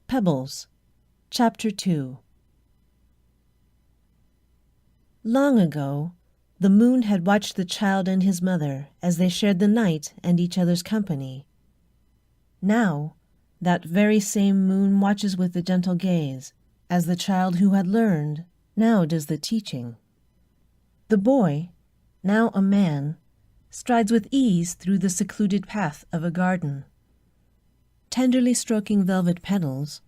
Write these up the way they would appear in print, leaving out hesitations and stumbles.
Pebbles, Chapter 2. Long ago, the moon had watched the child and his mother as they shared the night and each other's company. Now, that very same moon watches with a gentle gaze, as the child who had learned now does the teaching. The boy, now a man, strides with ease through the secluded path of a garden. Tenderly stroking velvet petals,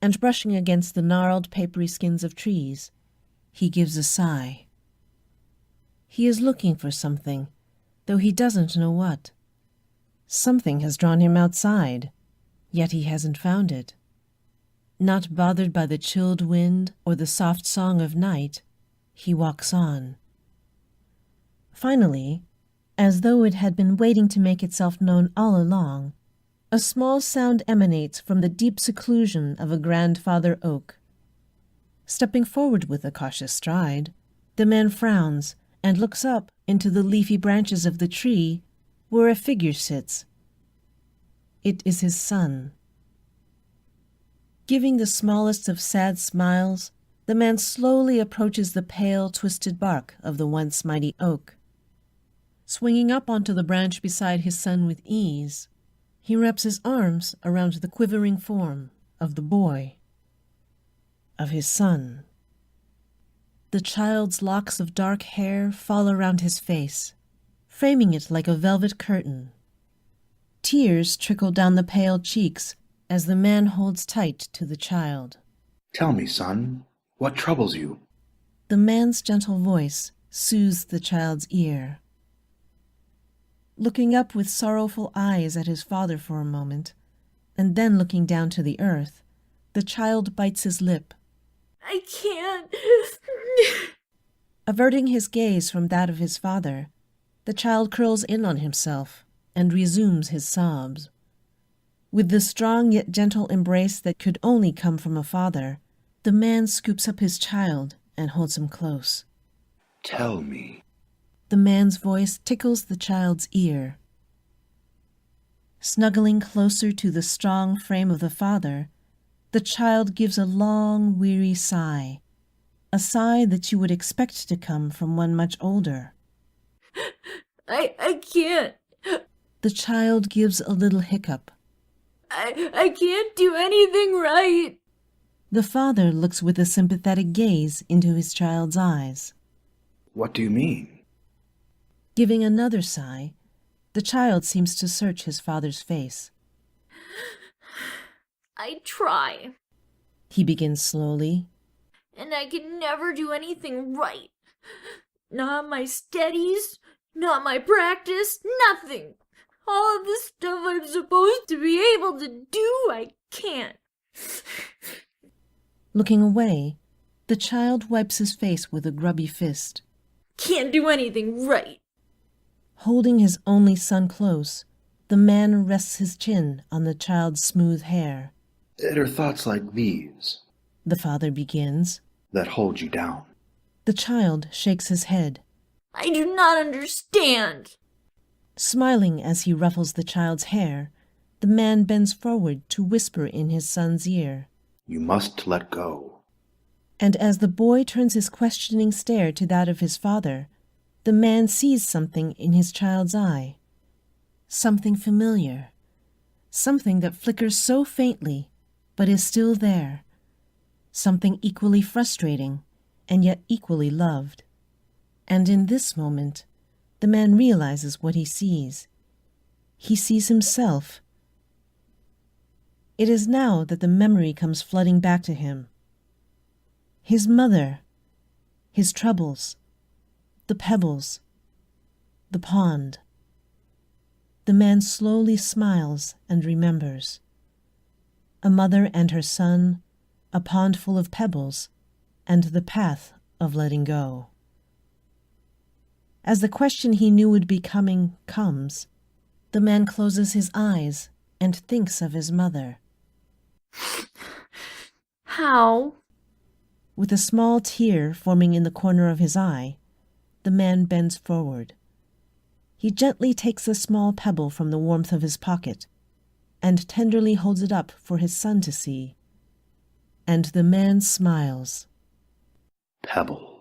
and brushing against the gnarled papery skins of trees, he gives a sigh. He is looking for something, though he doesn't know what. Something has drawn him outside, yet he hasn't found it. Not bothered by the chilled wind or the soft song of night, he walks on. Finally, as though it had been waiting to make itself known all along, a small sound emanates from the deep seclusion of a grandfather oak. Stepping forward with a cautious stride, the man frowns and looks up into the leafy branches of the tree where a figure sits. It is his son. Giving the smallest of sad smiles, the man slowly approaches the pale, twisted bark of the once mighty oak. Swinging up onto the branch beside his son with ease, he wraps his arms around the quivering form of the boy, of his son. The child's locks of dark hair fall around his face, framing it like a velvet curtain. Tears trickle down the pale cheeks as the man holds tight to the child. "Tell me, son, what troubles you?" The man's gentle voice soothes the child's ear. Looking up with sorrowful eyes at his father for a moment, and then looking down to the earth, the child bites his lip. I can't. Averting his gaze from that of his father, the child curls in on himself and resumes his sobs. With the strong yet gentle embrace that could only come from a father, the man scoops up his child and holds him close. "Tell me." The man's voice tickles the child's ear. Snuggling closer to the strong frame of the father, the child gives a long, weary sigh, a sigh that you would expect to come from one much older. I can't. The child gives a little hiccup. I can't do anything right. The father looks with a sympathetic gaze into his child's eyes. "What do you mean?" Giving another sigh, the child seems to search his father's face. I try, He begins slowly. and I can never do anything right. Not my studies, not my practice, nothing. All of the stuff I'm supposed to be able to do, I can't. Looking away, the child wipes his face with a grubby fist. Can't do anything right. Holding his only son close, the man rests his chin on the child's smooth hair. "It are thoughts like these The father begins. that hold you down." The child shakes his head, I do not understand. smiling as he ruffles the child's hair. The man bends forward to whisper in his son's ear. "You must let go." And as the boy turns his questioning stare to that of his father, the man sees something in his child's eye. Something familiar. Something that flickers so faintly, but is still there. Something equally frustrating, and yet equally loved. And in this moment, the man realizes what he sees. He sees himself. It is now that the memory comes flooding back to him. His mother, his troubles, the pebbles, the pond. The man slowly smiles and remembers. A mother and her son, a pond full of pebbles, and the path of letting go. As the question he knew would be coming comes, the man closes his eyes and thinks of his mother. How? With a small tear forming in the corner of his eye, the man bends forward. He gently takes a small pebble from the warmth of his pocket and tenderly holds it up for his son to see. and the man smiles. Pebbles.